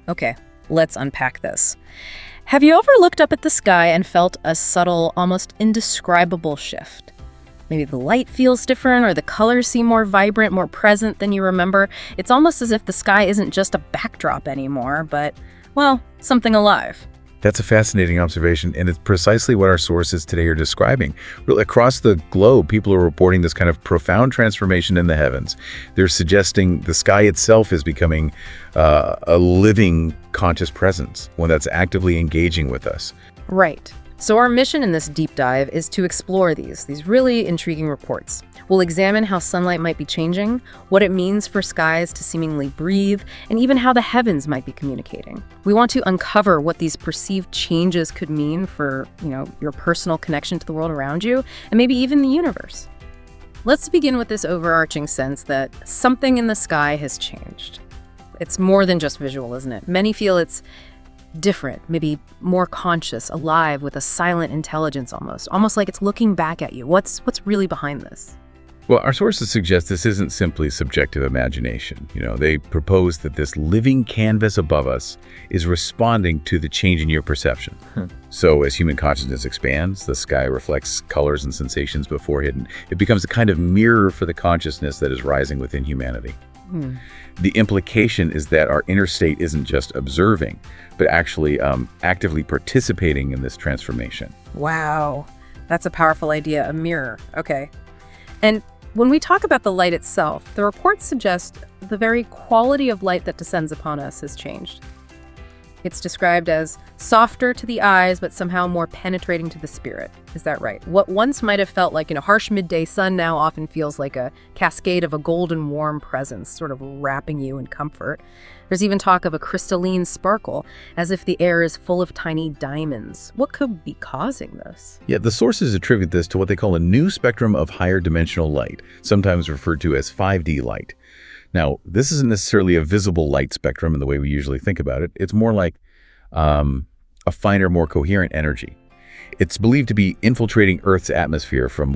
Okay, let's unpack this. Have you ever looked up at the sky and felt a subtle, almost indescribable shift? Maybe the light feels different or the colors seem more vibrant, more present than you remember. It's almost as if the sky isn't just a backdrop anymore, but, well, something alive. That's a fascinating observation, and it's precisely what our sources today are describing. Really, across the globe, people are reporting this kind of profound transformation in the heavens. They're suggesting the sky itself is becoming a living, conscious presence, one that's actively engaging with us. Right. So our mission in this deep dive is to explore these really intriguing reports. We'll examine how sunlight might be changing, what it means for skies to seemingly breathe, and even how the heavens might be communicating. We want to uncover what these perceived changes could mean for, your personal connection to the world around you, and maybe even the universe. Let's begin with this overarching sense that something in the sky has changed. It's more than just visual, isn't it? Many feel it's different, maybe more conscious, alive, with a silent intelligence almost like it's looking back at you. What's really behind this? Well, our sources suggest this isn't simply subjective imagination. They propose that this living canvas above us is responding to the change in your perception. So as human consciousness expands, the sky reflects colors and sensations before hidden. It becomes a kind of mirror for the consciousness that is rising within humanity. The implication is that our inner state isn't just observing, but actually actively participating in this transformation. Wow, that's a powerful idea, a mirror. Okay. And when we talk about the light itself, the reports suggest the very quality of light that descends upon us has changed. It's described as softer to the eyes, but somehow more penetrating to the spirit. Is that right? What once might have felt like a harsh midday sun now often feels like a cascade of a golden warm presence, sort of wrapping you in comfort. There's even talk of a crystalline sparkle, as if the air is full of tiny diamonds. What could be causing this? Yeah, the sources attribute this to what they call a new spectrum of higher dimensional light, sometimes referred to as 5D light. Now, this isn't necessarily a visible light spectrum in the way we usually think about it. It's more like a finer, more coherent energy. It's believed to be infiltrating Earth's atmosphere from,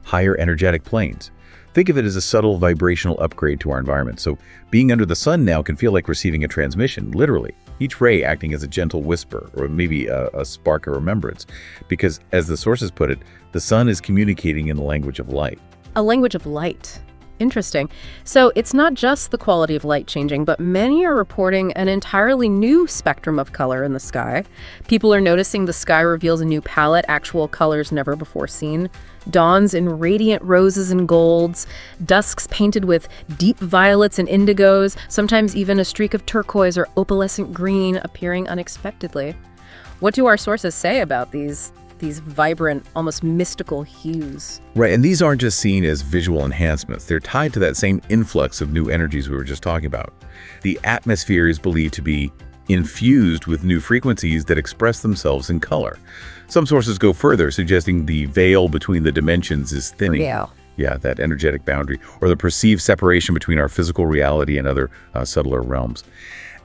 higher energetic planes. Think of it as a subtle vibrational upgrade to our environment. So being under the sun now can feel like receiving a transmission, literally. Each ray acting as a gentle whisper or maybe a spark of remembrance. Because as the sources put it, the sun is communicating in the language of light. A language of light. Interesting. So it's not just the quality of light changing, but many are reporting an entirely new spectrum of color in the sky. People are noticing the sky reveals a new palette, actual colors never before seen. Dawns in radiant roses and golds, dusks painted with deep violets and indigos, sometimes even a streak of turquoise or opalescent green appearing unexpectedly. What do our sources say about these vibrant, almost mystical hues? Right, and these aren't just seen as visual enhancements. They're tied to that same influx of new energies we were just talking about. The atmosphere is believed to be infused with new frequencies that express themselves in color. Some sources go further, suggesting the veil between the dimensions is thinning. Yeah, that energetic boundary, or the perceived separation between our physical reality and other subtler realms.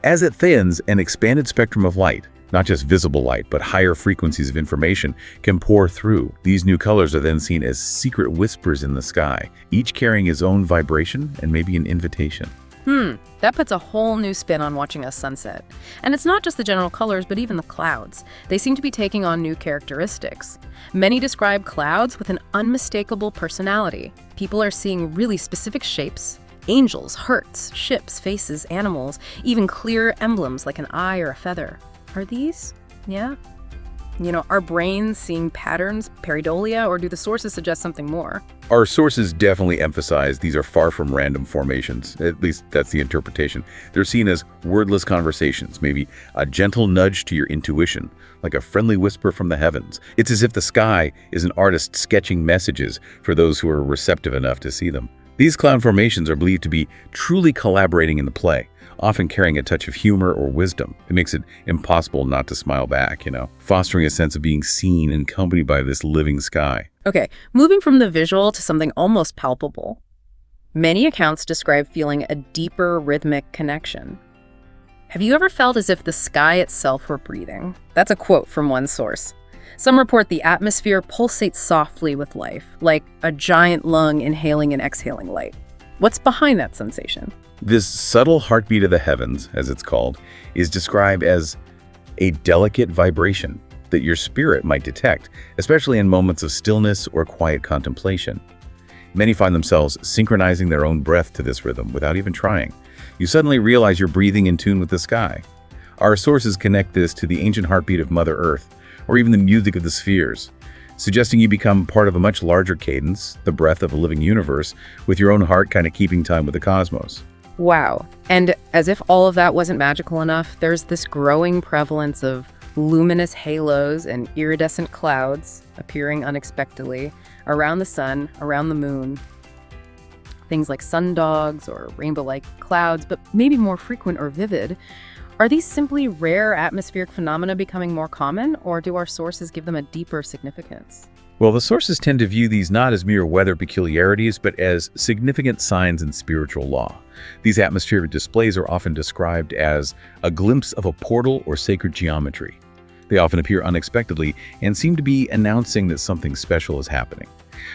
As it thins, an expanded spectrum of light, not just visible light, but higher frequencies of information, can pour through. These new colors are then seen as secret whispers in the sky, each carrying its own vibration and maybe an invitation. That puts a whole new spin on watching a sunset. And it's not just the general colors, but even the clouds. They seem to be taking on new characteristics. Many describe clouds with an unmistakable personality. People are seeing really specific shapes: angels, hearts, ships, faces, animals, even clear emblems like an eye or a feather. Are these? Yeah. Are brains seeing patterns, pareidolia, or do the sources suggest something more? Our sources definitely emphasize these are far from random formations. At least that's the interpretation. They're seen as wordless conversations, maybe a gentle nudge to your intuition, like a friendly whisper from the heavens. It's as if the sky is an artist sketching messages for those who are receptive enough to see them. These cloud formations are believed to be truly collaborating in the play, often carrying a touch of humor or wisdom. It makes it impossible not to smile back, fostering a sense of being seen and accompanied by this living sky. Okay, moving from the visual to something almost palpable. Many accounts describe feeling a deeper rhythmic connection. Have you ever felt as if the sky itself were breathing? That's a quote from one source. Some report the atmosphere pulsates softly with life, like a giant lung inhaling and exhaling light. What's behind that sensation? This subtle heartbeat of the heavens, as it's called, is described as a delicate vibration that your spirit might detect, especially in moments of stillness or quiet contemplation. Many find themselves synchronizing their own breath to this rhythm without even trying. You suddenly realize you're breathing in tune with the sky. Our sources connect this to the ancient heartbeat of Mother Earth, or even the music of the spheres, suggesting you become part of a much larger cadence, the breath of a living universe, with your own heart kind of keeping time with the cosmos. Wow. And as if all of that wasn't magical enough, there's this growing prevalence of luminous halos and iridescent clouds appearing unexpectedly around the sun, around the moon. Things like sundogs or rainbow-like clouds, but maybe more frequent or vivid. Are these simply rare atmospheric phenomena becoming more common, or do our sources give them a deeper significance? Well, the sources tend to view these not as mere weather peculiarities, but as significant signs in spiritual law. These atmospheric displays are often described as a glimpse of a portal or sacred geometry. They often appear unexpectedly and seem to be announcing that something special is happening.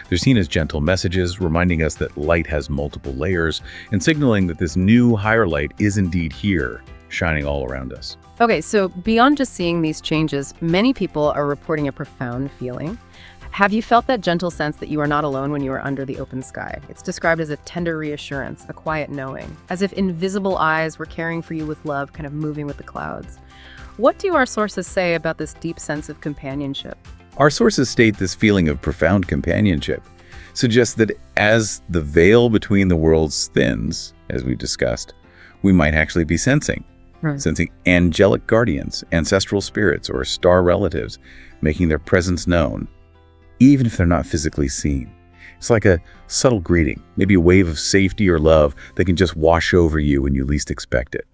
They're seen as gentle messages, reminding us that light has multiple layers and signaling that this new, higher light is indeed here, shining all around us. Okay, so beyond just seeing these changes, many people are reporting a profound feeling. Have you felt that gentle sense that you are not alone when you are under the open sky? It's described as a tender reassurance, a quiet knowing, as if invisible eyes were caring for you with love, kind of moving with the clouds. What do our sources say about this deep sense of companionship? Our sources state this feeling of profound companionship suggests that as the veil between the worlds thins, as we discussed, we might actually be sensing angelic guardians, ancestral spirits, or star relatives making their presence known, even if they're not physically seen. It's like a subtle greeting, maybe a wave of safety or love that can just wash over you when you least expect it.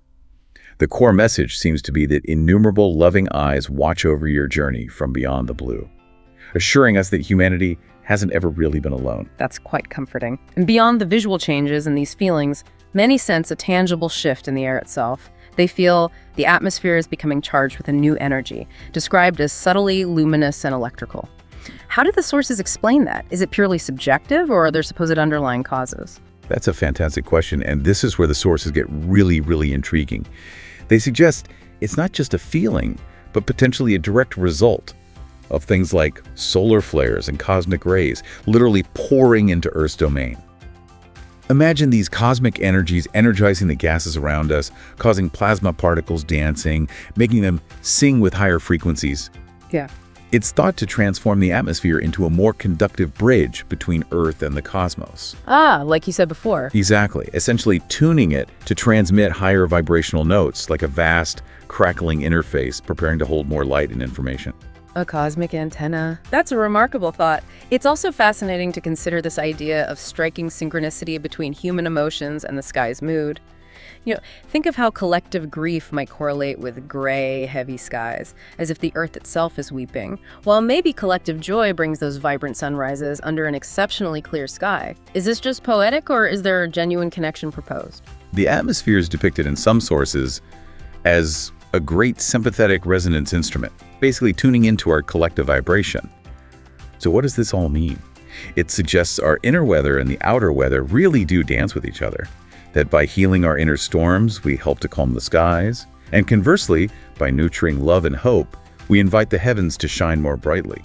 The core message seems to be that innumerable loving eyes watch over your journey from beyond the blue, assuring us that humanity hasn't ever really been alone. That's quite comforting. And beyond the visual changes and these feelings, many sense a tangible shift in the air itself. They feel the atmosphere is becoming charged with a new energy, described as subtly luminous and electrical. How do the sources explain that? Is it purely subjective, or are there supposed underlying causes? That's a fantastic question, and this is where the sources get really, really intriguing. They suggest it's not just a feeling, but potentially a direct result of things like solar flares and cosmic rays literally pouring into Earth's domain. Imagine these cosmic energies energizing the gases around us, causing plasma particles dancing, making them sing with higher frequencies. Yeah. It's thought to transform the atmosphere into a more conductive bridge between Earth and the cosmos. Like you said before. Exactly, essentially tuning it to transmit higher vibrational notes, like a vast, crackling interface preparing to hold more light and information. A cosmic antenna. That's a remarkable thought. It's also fascinating to consider this idea of striking synchronicity between human emotions and the sky's mood. Think of how collective grief might correlate with gray, heavy skies, as if the Earth itself is weeping, while maybe collective joy brings those vibrant sunrises under an exceptionally clear sky. Is this just poetic, or is there a genuine connection proposed? The atmosphere is depicted in some sources as a great sympathetic resonance instrument, basically tuning into our collective vibration. So what does this all mean? It suggests our inner weather and the outer weather really do dance with each other. That by healing our inner storms, we help to calm the skies, and conversely, by nurturing love and hope, we invite the heavens to shine more brightly.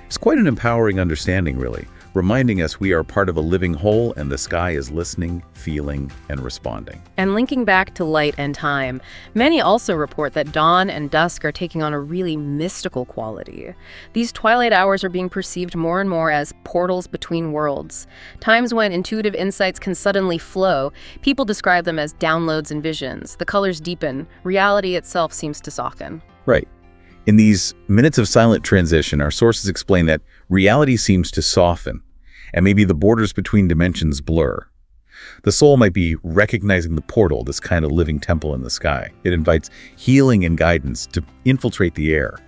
It's quite an empowering understanding, really, reminding us we are part of a living whole and the sky is listening, feeling, and responding. And linking back to light and time, many also report that dawn and dusk are taking on a really mystical quality. These twilight hours are being perceived more and more as portals between worlds, times when intuitive insights can suddenly flow. People describe them as downloads and visions. The colors deepen. Reality itself seems to soften. Right. In these minutes of silent transition, our sources explain that reality seems to soften, and maybe the borders between dimensions blur. The soul might be recognizing the portal, this kind of living temple in the sky. It invites healing and guidance to infiltrate the air.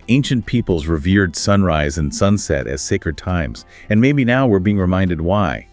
Ancient peoples revered sunrise and sunset as sacred times, and maybe now we're being reminded why.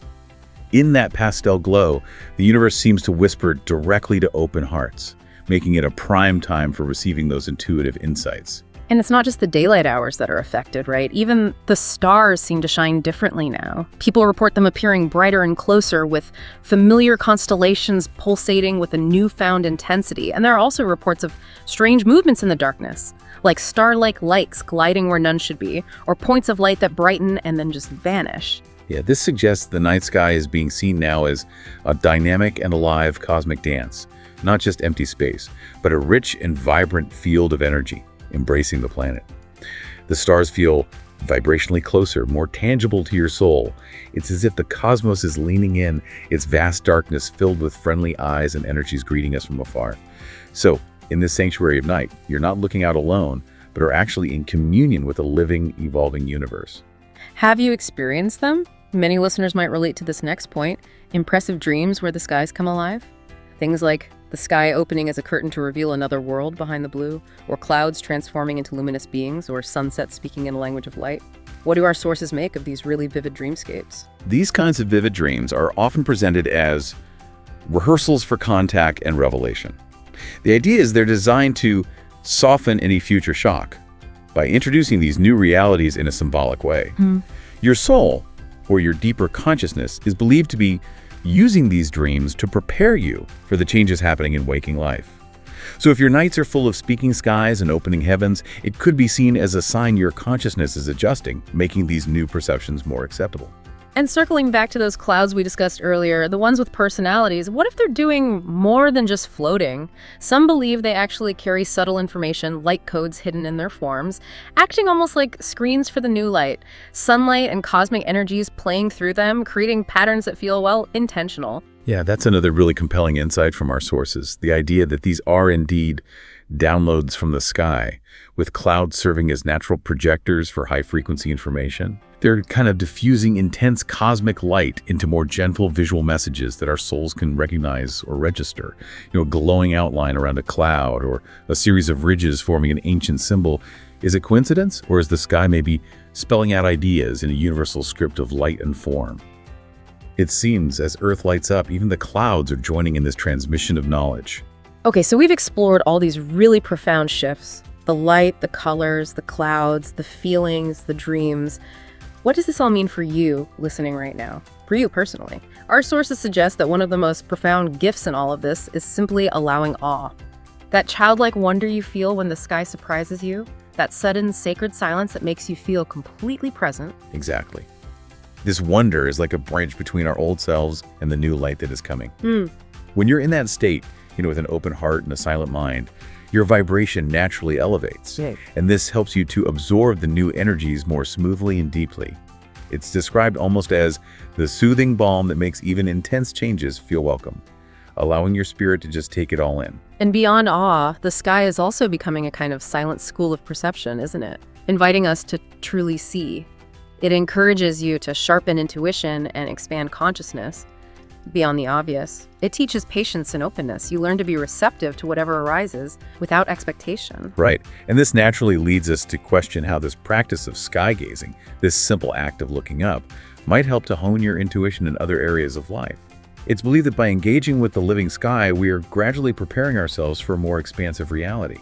In that pastel glow, the universe seems to whisper directly to open hearts, making it a prime time for receiving those intuitive insights. And it's not just the daylight hours that are affected, right? Even the stars seem to shine differently now. People report them appearing brighter and closer, with familiar constellations pulsating with a newfound intensity. And there are also reports of strange movements in the darkness, like star-like lights gliding where none should be, or points of light that brighten and then just vanish. Yeah, this suggests the night sky is being seen now as a dynamic and alive cosmic dance, not just empty space, but a rich and vibrant field of energy embracing the planet. The stars feel vibrationally closer, more tangible to your soul. It's as if the cosmos is leaning in, its vast darkness filled with friendly eyes and energies greeting us from afar. So, in this sanctuary of night, you're not looking out alone, but are actually in communion with a living, evolving universe. Have you experienced them? Many listeners might relate to this next point: impressive dreams where the skies come alive. Things like the sky opening as a curtain to reveal another world behind the blue, or clouds transforming into luminous beings, or sunsets speaking in a language of light. What do our sources make of these really vivid dreamscapes? These kinds of vivid dreams are often presented as rehearsals for contact and revelation. The idea is they're designed to soften any future shock by introducing these new realities in a symbolic way. Your soul, or your deeper consciousness, is believed to be using these dreams to prepare you for the changes happening in waking life. So if your nights are full of speaking skies and opening heavens, it could be seen as a sign your consciousness is adjusting, making these new perceptions more acceptable. And circling back to those clouds we discussed earlier, the ones with personalities, what if they're doing more than just floating? Some believe they actually carry subtle information, light codes hidden in their forms, acting almost like screens for the new light. Sunlight and cosmic energies playing through them, creating patterns that feel, well, intentional. Yeah, that's another really compelling insight from our sources. The idea that these are indeed downloads from the sky, with clouds serving as natural projectors for high-frequency information. They're kind of diffusing intense cosmic light into more gentle visual messages that our souls can recognize or register. A glowing outline around a cloud, or a series of ridges forming an ancient symbol. Is it coincidence, or is the sky maybe spelling out ideas in a universal script of light and form? It seems as Earth lights up, even the clouds are joining in this transmission of knowledge. Okay, so we've explored all these really profound shifts. The light, the colors, the clouds, the feelings, the dreams. What does this all mean for you listening right now? For you personally? Our sources suggest that one of the most profound gifts in all of this is simply allowing awe. That childlike wonder you feel when the sky surprises you, that sudden sacred silence that makes you feel completely present. Exactly. This wonder is like a bridge between our old selves and the new light that is coming. When you're in that state, with an open heart and a silent mind, your vibration naturally elevates. And this helps you to absorb the new energies more smoothly and deeply. It's described almost as the soothing balm that makes even intense changes feel welcome, allowing your spirit to just take it all in. And beyond awe, the sky is also becoming a kind of silent school of perception, isn't it? Inviting us to truly see. It encourages you to sharpen intuition and expand consciousness beyond the obvious. It teaches patience and openness. You learn to be receptive to whatever arises without expectation. Right. And this naturally leads us to question how this practice of sky gazing, this simple act of looking up, might help to hone your intuition in other areas of life. It's believed that by engaging with the living sky, we are gradually preparing ourselves for a more expansive reality.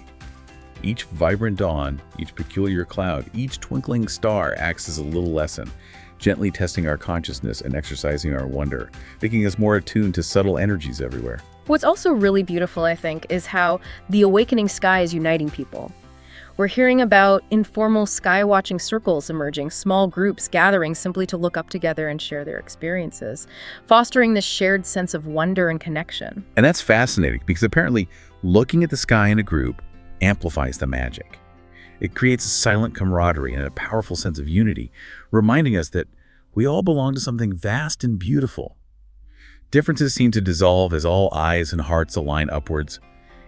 Each vibrant dawn, each peculiar cloud, each twinkling star acts as a little lesson, gently testing our consciousness and exercising our wonder, making us more attuned to subtle energies everywhere. What's also really beautiful, I think, is how the awakening sky is uniting people. We're hearing about informal sky-watching circles emerging, small groups gathering simply to look up together and share their experiences, fostering this shared sense of wonder and connection. And that's fascinating because apparently looking at the sky in a group amplifies the magic. It creates a silent camaraderie and a powerful sense of unity, reminding us that we all belong to something vast and beautiful. Differences seem to dissolve as all eyes and hearts align upwards,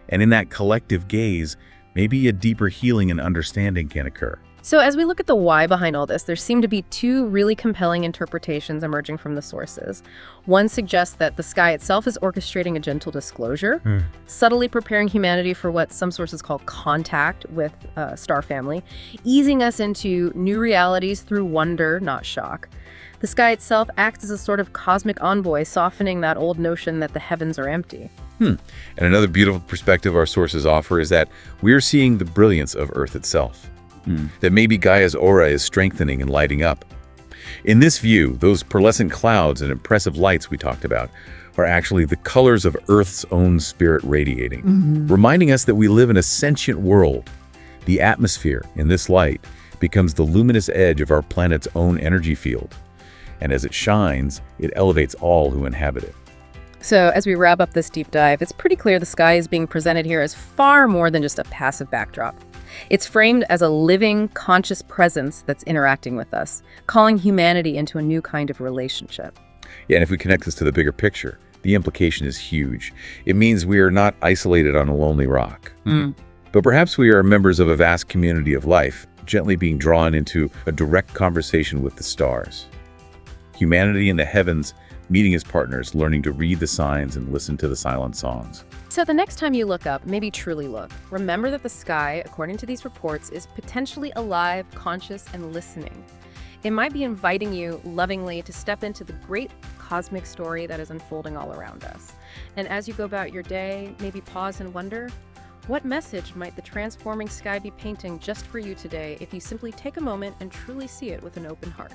and in that collective gaze, maybe a deeper healing and understanding can occur. So as we look at the why behind all this, there seem to be two really compelling interpretations emerging from the sources. One suggests that the sky itself is orchestrating a gentle disclosure, subtly preparing humanity for what some sources call contact with star family, easing us into new realities through wonder, not shock. The sky itself acts as a sort of cosmic envoy, softening that old notion that the heavens are empty. And another beautiful perspective our sources offer is that we're seeing the brilliance of Earth itself. That maybe Gaia's aura is strengthening and lighting up. In this view, those pearlescent clouds and impressive lights we talked about are actually the colors of Earth's own spirit radiating, reminding us that we live in a sentient world. The atmosphere in this light becomes the luminous edge of our planet's own energy field. And as it shines, it elevates all who inhabit it. So as we wrap up this deep dive, it's pretty clear the sky is being presented here as far more than just a passive backdrop. It's framed as a living, conscious presence that's interacting with us, calling humanity into a new kind of relationship. Yeah, and if we connect this to the bigger picture, the implication is huge. It means we are not isolated on a lonely rock. But perhaps we are members of a vast community of life, gently being drawn into a direct conversation with the stars. Humanity in the heavens, meeting as partners, learning to read the signs and listen to the silent songs. So the next time you look up, maybe truly look. Remember that the sky, according to these reports, is potentially alive, conscious, and listening. It might be inviting you lovingly to step into the great cosmic story that is unfolding all around us. And as you go about your day, maybe pause and wonder, what message might the transforming sky be painting just for you today if you simply take a moment and truly see it with an open heart?